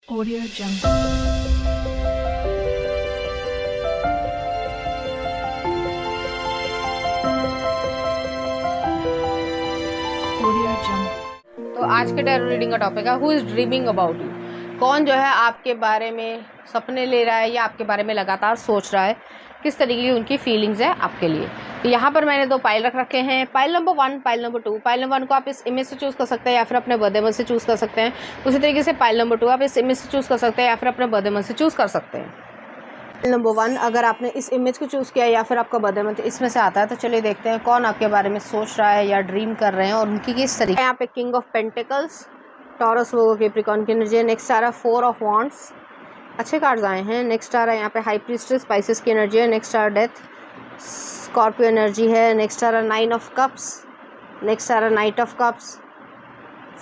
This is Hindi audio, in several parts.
Audio Jungle. Audio Jungle. तो आज के टैरो रीडिंग का टॉपिक है who is dreaming about you. कौन जो है आपके बारे में सपने ले रहा है या आपके बारे में लगातार सोच रहा है, किस तरीके की उनकी फीलिंग्स है आपके लिए। तो यहाँ पर मैंने दो पाइल रख रखे हैं, pile number 1, pile number 2। Pile number 1 को आप इस इमेज से चूज़ कर सकते हैं या फिर अपने बर्थडे मंथ से चूज़ कर सकते हैं। उसी तरीके से पाइल नंबर 2 आप इस इमेज से चूज़ कर सकते हैं या फिर अपने बर्थडे मंथ से चूज़ कर सकते हैं। नंबर 1 अगर आपने इस इमेज को चूज़ किया या फिर आपका बर्थडे मंथ इसमें से आता है, तो चलिए देखते हैं कौन आपके बारे में सोच रहा है या ड्रीम कर रहे हैं और उनकी किस तरीके। यहाँ पे king of pentacles, taurus, Virgo, Capricorn की एनर्जी है। नेक्स्ट आ रहा है 4 ऑफ वॉन्ड्स, अच्छे कार्ड्स आए हैं। नेक्स्ट आ रहा है यहाँ पे हाई प्रीस्टेस, स्पाइसेस की एनर्जी है। नेक्स्ट आ रहा डेथ, स्कॉर्पियो एनर्जी है। नेक्स्ट आ रहा 9 ऑफ कप्स, नेक्स्ट आ रहा night of cups,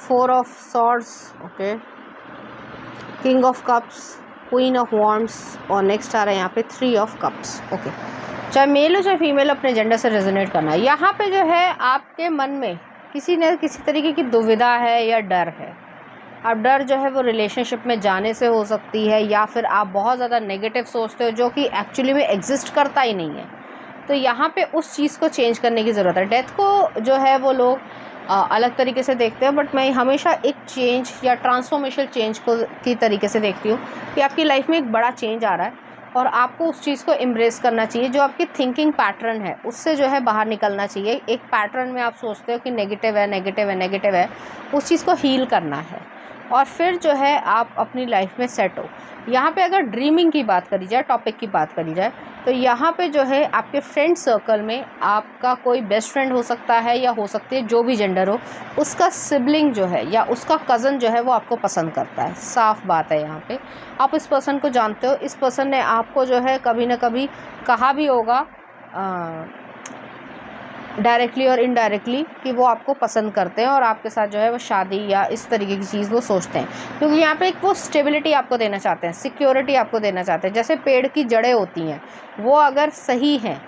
4 of swords, okay, king of cups, queen of wands और नेक्स्ट आ रहा है यहाँ पे 3 ऑफ कप्स, ओके। चाहे मेल हो चाहे फीमेल, अपने जेंडर से रेजोनेट करना है। यहाँ पे जो है आपके मन में किसी न किसी तरीके की दुविधा है या डर है। अब डर जो है वो रिलेशनशिप में जाने से हो सकती है या फिर आप बहुत ज़्यादा नेगेटिव सोचते हो जो कि एक्चुअली में एग्जिस्ट करता ही नहीं है। तो यहाँ पे उस चीज़ को चेंज करने की ज़रूरत है। डेथ को जो है वो लोग अलग तरीके से देखते हैं, बट मैं हमेशा एक चेंज या ट्रांसफॉर्मेशनल चेंज को की तरीके से देखती हूँ कि आपकी लाइफ में एक बड़ा चेंज आ रहा है और आपको उस चीज़ को एम्ब्रेस करना चाहिए। जो आपकी थिंकिंग पैटर्न है उससे जो है बाहर निकलना चाहिए। एक पैटर्न में आप सोचते हो कि नेगेटिव है, नेगेटिव है, नेगेटिव है, उस चीज़ को हील करना है और फिर जो है आप अपनी लाइफ में सेट हो। यहाँ पे अगर ड्रीमिंग की बात करी जाए, टॉपिक की बात करी जाए, तो यहाँ पे जो है आपके फ्रेंड सर्कल में आपका कोई बेस्ट फ्रेंड हो सकता है या हो सकती है जो भी जेंडर हो, उसका सिबलिंग जो है या उसका कज़न जो है वो आपको पसंद करता है। साफ बात है, यहाँ पे आप इस पर्सन को जानते हो, इस पर्सन ने आपको जो है कभी ना कभी कहा भी होगा डायरेक्टली और इनडायरेक्टली कि वो आपको पसंद करते हैं और आपके साथ जो है वो शादी या इस तरीके की चीज़ वो सोचते हैं, क्योंकि यहाँ पे एक वो स्टेबिलिटी आपको देना चाहते हैं, सिक्योरिटी आपको देना चाहते हैं। जैसे पेड़ की जड़ें होती हैं, वो अगर सही हैं,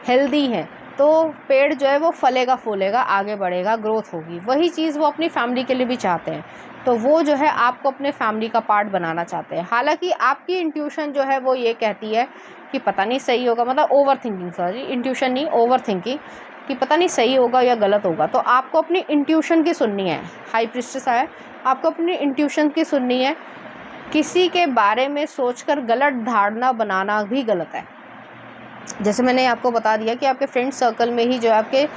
हेल्दी हैं, तो पेड़ जो है वो फलेगा, फूलेगा, आगे बढ़ेगा, ग्रोथ होगी। वही चीज़ वो अपनी फैमिली के लिए भी चाहते हैं। तो वो जो है आपको अपने फैमिली का पार्ट बनाना चाहते हैं। हालांकि आपकी इंट्यूशन जो है वो ये कहती है कि पता नहीं सही होगा, मतलब ओवर थिंकिंग, सॉरी इंट्यूशन नहीं, ओवर थिंकिंग, कि पता नहीं सही होगा या गलत होगा। तो आपको अपनी इंट्यूशन की सुननी है। हाई प्रीस्टेस है, आपको अपनी इंट्यूशन की सुननी है। किसी के बारे में सोचकर गलत धारणा बनाना भी गलत है। जैसे मैंने आपको बता दिया कि आपके फ्रेंड सर्कल में ही जो आपके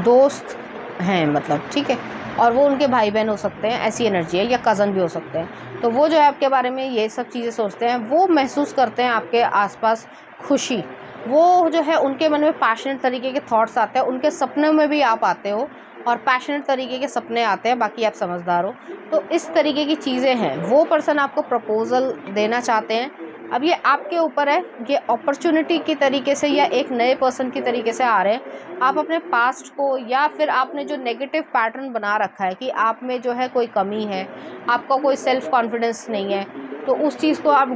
दोस्त हैं, मतलब ठीक है, और वो उनके भाई बहन हो सकते हैं, ऐसी एनर्जी है, या कज़न भी हो सकते हैं। तो वो जो है आपके बारे में ये सब चीज़ें सोचते हैं, वो महसूस करते हैं आपके आसपास खुशी। वो जो है उनके मन में पैशनेट तरीके के थॉट्स आते हैं, उनके सपनों में भी आप आते हो और पैशनेट तरीके के सपने आते हैं, बाकी आप समझदार हो। तो इस तरीके की चीज़ें हैं। वो पर्सन आपको प्रपोज़ल देना चाहते हैं। अब ये आपके ऊपर है, ये अपॉर्चुनिटी की तरीके से या एक नए पर्सन की तरीके से आ रहे हैं। आप अपने पास्ट को या फिर आपने जो नेगेटिव पैटर्न बना रखा है कि आप में जो है कोई कमी है, आपका कोई सेल्फ कॉन्फिडेंस नहीं है, तो उस चीज़ को आप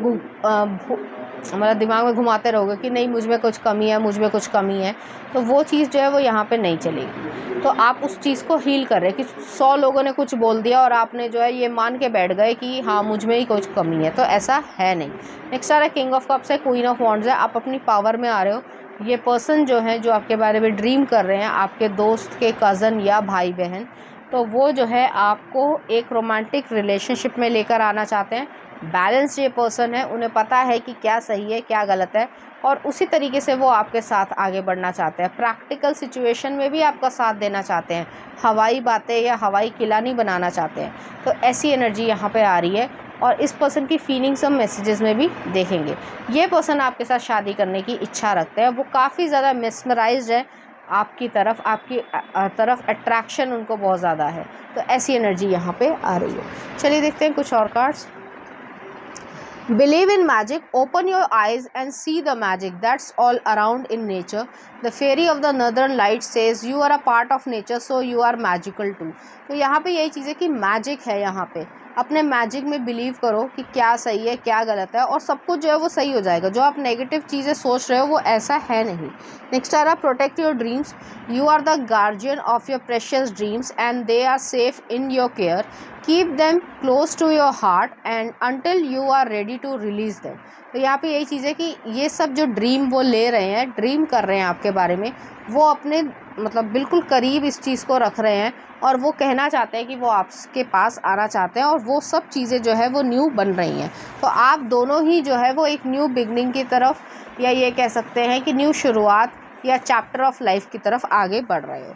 मतलब दिमाग में घुमाते रहोगे कि नहीं मुझ में कुछ कमी है, मुझ में कुछ कमी है। तो वो चीज़ जो है वो यहाँ पे नहीं चलेगी। तो आप उस चीज़ को हील कर रहे हैं कि 100 लोगों ने कुछ बोल दिया और आपने जो है ये मान के बैठ गए कि हाँ मुझ में ही कुछ कमी है, तो ऐसा है नहीं। नेक्स्ट आ रहा है किंग ऑफ कप्स है, क्वीन ऑफ वॉन्ड्स है। आप अपनी पावर में आ रहे हो। ये पर्सन जो है, जो आपके बारे में ड्रीम कर रहे हैं, आपके दोस्त के कज़न या भाई बहन, तो वो जो है आपको एक रोमांटिक रिलेशनशिप में लेकर आना चाहते हैं। बैलेंस ये पर्सन है, उन्हें पता है कि क्या सही है क्या गलत है और उसी तरीके से वो आपके साथ आगे बढ़ना चाहते हैं। प्रैक्टिकल सिचुएशन में भी आपका साथ देना चाहते हैं, हवाई बातें या हवाई किला नहीं बनाना चाहते हैं। तो ऐसी एनर्जी यहाँ पे आ रही है और इस पर्सन की फीलिंग्स हम मैसेजेस में भी देखेंगे। ये पर्सन आपके साथ शादी करने की इच्छा रखते हैं, वो काफ़ी ज़्यादा मिसमराइज्ड है आपकी तरफ अट्रैक्शन उनको बहुत ज़्यादा है। तो ऐसी एनर्जी यहाँ पे आ रही है। चलिए देखते हैं कुछ और cards. Believe in magic, open your eyes and see the magic that's all around in nature. The fairy of the northern light says you are a part of nature, so you are magical too. तो यहाँ पे यही चीज़ है कि मैजिक है यहाँ पे, अपने मैजिक में बिलीव करो कि क्या सही है क्या गलत है, और सब कुछ जो है वो सही हो जाएगा। जो आप नेगेटिव चीज़ें सोच रहे हो वो ऐसा है नहीं। नेक्स्ट आ रहा protect your dreams, you are the guardian of your precious dreams and they are safe in your care, keep them close to your heart and until you are ready to release them. तो यहाँ पे यही चीज़ है कि ये सब जो ड्रीम वो ले रहे हैं, ड्रीम कर रहे हैं आपके बारे में, वो अपने मतलब बिल्कुल करीब इस चीज़ को रख रहे हैं और वो कहना चाहते हैं कि वो आपके पास आना चाहते हैं, और वो सब चीज़ें जो है वो न्यू बन रही हैं। तो आप दोनों ही जो है वो एक न्यू बिगनिंग की तरफ, या ये कह सकते हैं कि न्यू शुरुआत या चैप्टर ऑफ लाइफ की तरफ आगे बढ़ रहे हो।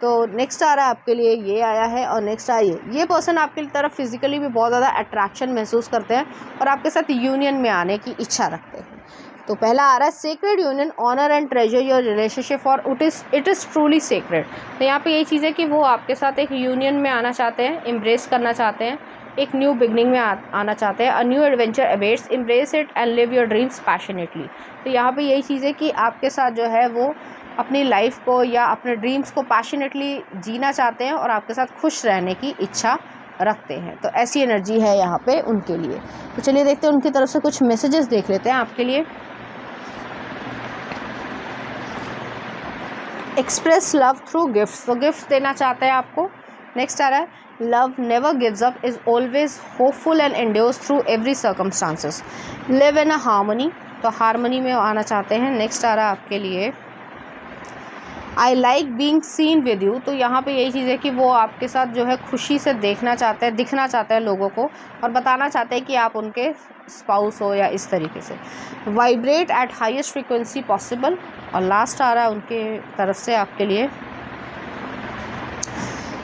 तो नेक्स्ट आ रहा है आपके लिए ये आया है, और नेक्स्ट आइए, ये पर्सन आपकी तरफ फिजिकली भी बहुत ज़्यादा अट्रैक्शन महसूस करते हैं और आपके साथ यूनियन में आने की इच्छा रखते हैं। तो पहला आ रहा है sacred union, honour and treasure your relationship और इट इज़ ट्रूली सेक्रेड। तो यहाँ पे यही चीज़ है कि वो आपके साथ एक यूनियन में आना चाहते हैं, एम्ब्रेस करना चाहते हैं, एक न्यू बिगनिंग में आना चाहते हैं। A new adventure awaits, embrace it and live your dreams passionately. तो यहाँ पे यही चीज़ है कि आपके साथ जो है वो अपनी लाइफ को या अपने ड्रीम्स को पैशनेटली जीना चाहते हैं और आपके साथ खुश रहने की इच्छा रखते हैं। तो ऐसी एनर्जी है यहाँ पे उनके लिए। तो चलिए देखते हैं उनकी तरफ से कुछ मैसेजेस देख लेते हैं आपके लिए। एक्सप्रेस लव थ्रू गिफ्ट्स, तो गिफ्ट देना चाहते हैं आपको। नेक्स्ट आ रहा है love never gives up, is always hopeful and endures through every circumstances, live in a harmony, तो हार्मनी में आना चाहते हैं। नेक्स्ट आ रहा है आपके लिए I like being seen with you, तो यहाँ पे यही चीज़ है कि वो आपके साथ जो है खुशी से देखना चाहते हैं, दिखना चाहते हैं लोगों को, और बताना चाहते हैं कि आप उनके स्पाउस हो या इस तरीके से। Vibrate eight highest frequency possible, और लास्ट आ रहा है उनके तरफ से आपके लिए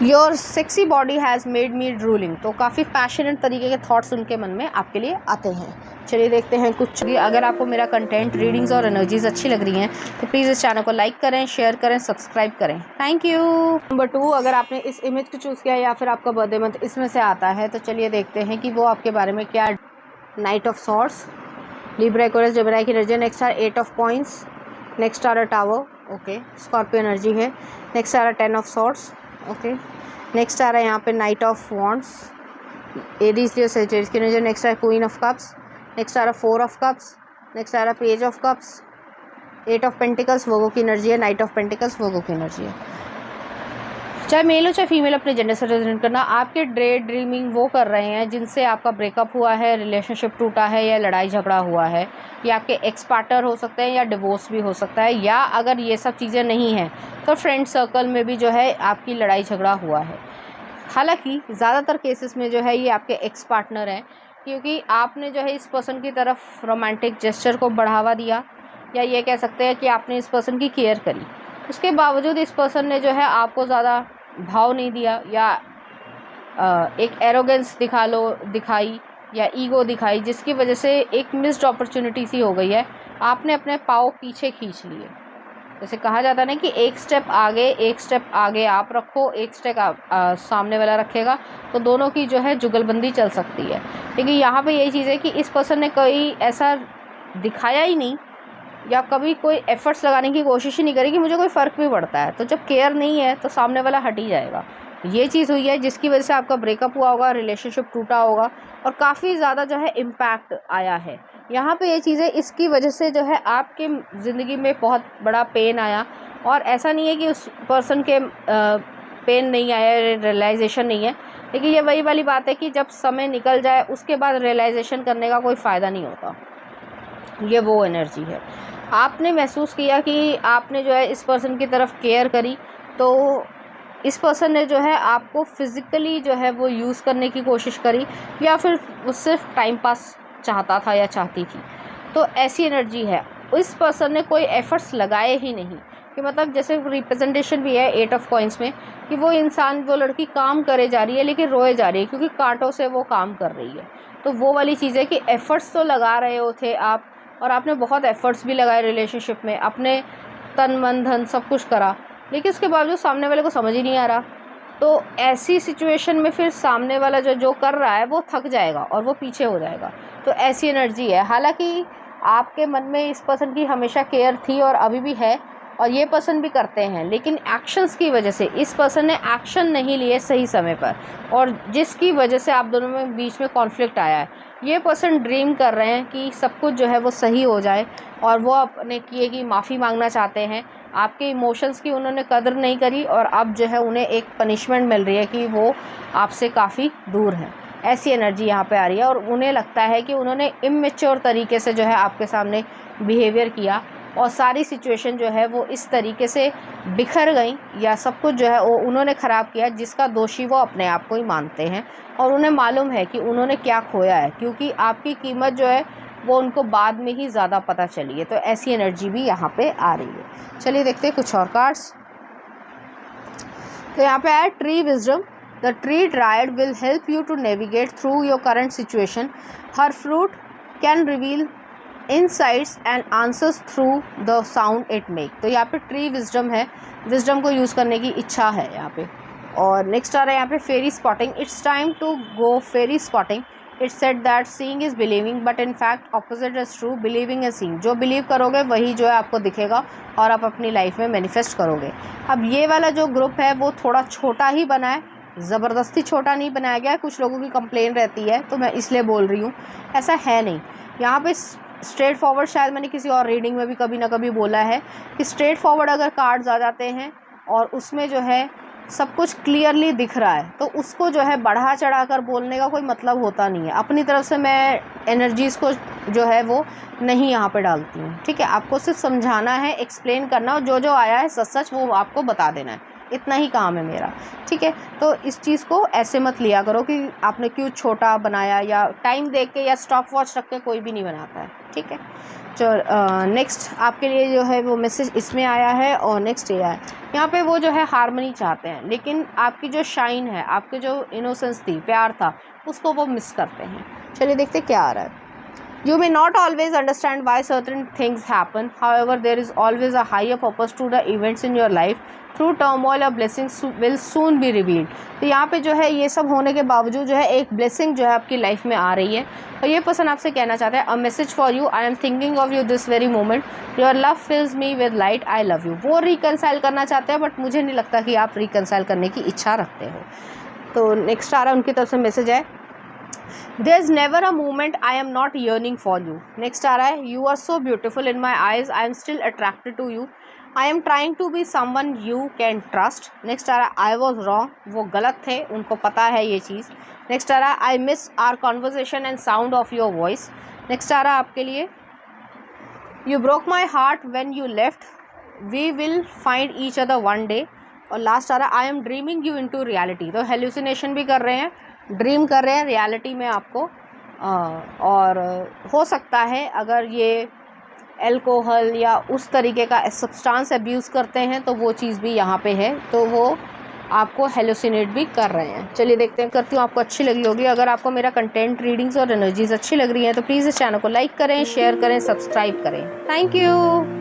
your sexy body has made me drooling, तो काफ़ी पैशनेट तरीके के थॉट्स उनके मन में आपके लिए आते हैं। चलिए देखते हैं कुछ। अगर आपको मेरा कंटेंट, रीडिंग्स और एनर्जीज अच्छी लग रही हैं तो प्लीज़ इस चैनल को लाइक करें, शेयर करें, सब्सक्राइब करें। Thank you. नंबर 2, अगर आपने इस इमेज को चूज़ किया या फिर आपका बर्थडे मंथ इसमें से आता है तो चलिए देखते हैं कि वो आपके बारे में क्या। Knight of swords, Libra, Aquarius, Gemini की एनर्जी। नेक्स्ट आ रहा 8 ऑफ कॉइंस, नेक्स्ट आ रहा टावर, ओके, स्कॉर्पियो एनर्जी है। नेक्स्ट आ रहा 10 ऑफ सॉर्ड्स, ओके। नेक्स्ट आ रहा है यहाँ पे knight of wands, Aries Leo Sagittarius की एनर्जी। नेक्स्ट आ रहा क्वीन ऑफ कप्स, नेक्स्ट आ रहा 4 ऑफ कप्स, नेक्स्ट आ रहा page of cups, 8 of pentacles, Virgo की एनर्जी है। नाइट ऑफ पेंटिकल्स वोगो की एनर्जी है। चाहे मेल हो चाहे फीमेल, अपने जेंडर से रेजोनेट करना। आपके ड्रीमिंग वो कर रहे हैं जिनसे आपका ब्रेकअप हुआ है, रिलेशनशिप टूटा है या लड़ाई झगड़ा हुआ है, या आपके एक्स पार्टनर हो सकते हैं या डिवोर्स भी हो सकता है, या अगर ये सब चीज़ें नहीं हैं तो फ्रेंड सर्कल में भी जो है आपकी लड़ाई झगड़ा हुआ है। हालांकि ज़्यादातर केसेस में जो है ये आपके एक्स पार्टनर हैं, क्योंकि आपने जो है इस पर्सन की तरफ रोमांटिक जेस्चर को बढ़ावा दिया, या ये कह सकते हैं कि आपने इस पर्सन की केयर करी। उसके बावजूद इस पर्सन ने जो है आपको ज़्यादा भाव नहीं दिया, या एक एरोगेंस दिखाई या ईगो दिखाई, जिसकी वजह से एक मिस्ड अपॉर्चुनिटी सी हो गई है। आपने अपने पाँव पीछे खींच लिए। जैसे कहा जाता है ना कि एक स्टेप आगे आप रखो, एक स्टेप सामने वाला रखेगा, तो दोनों की जो है जुगलबंदी चल सकती है। लेकिन यहाँ पे यही चीज़ है कि इस पर्सन ने कोई ऐसा दिखाया ही नहीं, या कभी कोई एफर्ट्स लगाने की कोशिश ही नहीं करी कि मुझे कोई फ़र्क भी पड़ता है। तो जब केयर नहीं है तो सामने वाला हट ही जाएगा। ये चीज़ हुई है जिसकी वजह से आपका ब्रेकअप हुआ होगा, रिलेशनशिप टूटा होगा, और काफ़ी ज़्यादा जो है इम्पैक्ट आया है। यहाँ पे ये चीज़ें इसकी वजह से जो है आपके ज़िंदगी में बहुत बड़ा पेन आया, और ऐसा नहीं है कि उस पर्सन के पेन नहीं आया, रियलाइजेशन नहीं है, लेकिन ये वही वाली बात है कि जब समय निकल जाए उसके बाद रियलाइजेशन करने का कोई फ़ायदा नहीं होता। ये वो एनर्जी है। आपने महसूस किया कि आपने जो है इस पर्सन की तरफ केयर करी, तो इस पर्सन ने जो है आपको फिज़िकली जो है वो यूज़ करने की कोशिश करी, या फिर वो सिर्फ टाइम पास चाहता था या चाहती थी। तो ऐसी एनर्जी है। इस पर्सन ने कोई एफ़र्ट्स लगाए ही नहीं, कि मतलब जैसे रिप्रेजेंटेशन भी है 8 ऑफ कॉइंस में, कि वो इंसान, वो लड़की काम करे जा रही है लेकिन रोए जा रही है, क्योंकि कांटों से वो काम कर रही है। तो वो वाली चीज़ है कि एफ़र्ट्स तो लगा रहे हो थे आप, और आपने बहुत एफ़र्ट्स भी लगाए रिलेशनशिप में, अपने तन मन धन सब कुछ करा, लेकिन उसके बावजूद सामने वाले को समझ ही नहीं आ रहा। तो ऐसी सिचुएशन में फिर सामने वाला जो कर रहा है वो थक जाएगा और वो पीछे हो जाएगा। तो ऐसी एनर्जी है। हालांकि आपके मन में इस पर्सन की हमेशा केयर थी और अभी भी है, और ये पर्सन भी करते हैं, लेकिन एक्शंस की वजह से इस पर्सन ने एक्शन नहीं लिए सही समय पर, और जिसकी वजह से आप दोनों में बीच में कॉन्फ्लिक्ट आया है। ये पर्सन ड्रीम कर रहे हैं कि सब कुछ जो है वो सही हो जाए, और वो अपने किए की माफ़ी मांगना चाहते हैं। आपके इमोशंस की उन्होंने कदर नहीं करी, और अब जो है उन्हें एक पनिशमेंट मिल रही है कि वो आपसे काफ़ी दूर है। ऐसी एनर्जी यहाँ पे आ रही है, और उन्हें लगता है कि उन्होंने इमैच्योर तरीके से जो है आपके सामने बिहेवियर किया, और सारी सिचुएशन जो है वो इस तरीके से बिखर गई, या सब कुछ जो है वो उन्होंने ख़राब किया, जिसका दोषी वो अपने आप को ही मानते हैं। और उन्हें मालूम है कि उन्होंने क्या खोया है, क्योंकि आपकी कीमत जो है वो उनको बाद में ही ज़्यादा पता चली है। तो ऐसी एनर्जी भी यहाँ पे आ रही है। चलिए देखते हैं कुछ और कार्ड्स। तो यहाँ पे है tree wisdom. The tree dryad will help you to navigate through your current situation. हर fruit can reveal insights and answers through the sound it make. तो यहाँ पे ट्री विजडम है, विजडम को यूज़ करने की इच्छा है यहाँ पे। और नेक्स्ट आ रहा है यहाँ पे fairy spotting. It's time to go fairy spotting. It's said that seeing is believing, but in fact opposite is true. Believing is seeing. जो बिलीव करोगे वही जो है आपको दिखेगा, और आप अपनी लाइफ में मैनिफेस्ट करोगे। अब ये वाला जो ग्रुप है वो थोड़ा छोटा ही बना है, ज़बरदस्ती छोटा नहीं बनाया गया है। कुछ लोगों की कंप्लेन रहती है, तो मैं इसलिए बोल रही हूँ, ऐसा है नहीं। यहाँ पे स्ट्रेट फॉरवर्ड, शायद मैंने किसी और रीडिंग में भी कभी ना कभी बोला है कि स्ट्रेट फॉरवर्ड अगर कार्ड्स आ जाते हैं और उसमें जो है सब कुछ क्लियरली दिख रहा है, तो उसको जो है बढ़ा चढ़ा कर बोलने का कोई मतलब होता नहीं है। अपनी तरफ से मैं एनर्जीज़ को जो है वो नहीं यहाँ पे डालती हूँ, ठीक है। आपको सिर्फ समझाना है, एक्सप्लेन करना, और जो जो आया है सच सच वो आपको बता देना है, इतना ही काम है मेरा, ठीक है। तो इस चीज़ को ऐसे मत लिया करो कि आपने क्यों छोटा बनाया, या टाइम देख के या स्टॉप वॉच रख के कोई भी नहीं बनाता है, ठीक है। चलो नेक्स्ट आपके लिए जो है वो मैसेज इसमें आया है, और नेक्स्ट ये है, यहाँ पे वो जो है हार्मनी चाहते हैं, लेकिन आपकी जो शाइन है, आपके जो इनोसेंस थी, प्यार था, उसको वो मिस करते हैं। चलिए देखते क्या आ रहा है। You may not always understand why certain things happen. However, there is always a higher purpose to the events in your life. Through turmoil, a blessing will soon be revealed. तो यहाँ पे जो है ये सब होने के बावजूद जो है एक ब्लेसिंग जो है आपकी लाइफ में आ रही है, और ये पर्सन आपसे कहना चाहता है, a message for you, I am thinking of you this very moment, your love fills me with light, I love you. वो रिकनसाइल करना चाहते हैं, बट मुझे नहीं लगता कि आप रिकनसाइल करने की इच्छा रखते हो। तो नेक्स्ट आ रहा है उनकी तरफ से मैसेज है, There's never a moment I am not yearning for you. Next आ रहा है, You are so beautiful in my eyes. I am still attracted to you. I am trying to be someone you can trust. Next आ रहा है, I was wrong. वो गलत थे, उनको पता है ये चीज़. Next आ रहा है, I miss our conversation and sound of your voice. Next आ रहा है आपके लिए, You broke my heart when you left. We will find each other one day. और लास्ट आ रहा है, I am dreaming you into reality. तो हेल्यूसिनेशन भी कर रहे हैं, ड्रीम कर रहे हैं रियलिटी में आपको। और हो सकता है अगर ये अल्कोहल या उस तरीके का सब्सटेंस अब्यूज़ करते हैं तो वो चीज़ भी यहाँ पे है, तो वो आपको हेलुसिनेट भी कर रहे हैं। चलिए देखते हैं, करती हूँ आपको अच्छी लगी होगी। अगर आपको मेरा कंटेंट, रीडिंग्स और एनर्जीज अच्छी लग रही हैं तो प्लीज़ इस चैनल को लाइक करें, शेयर करें, सब्सक्राइब करें। Thank you.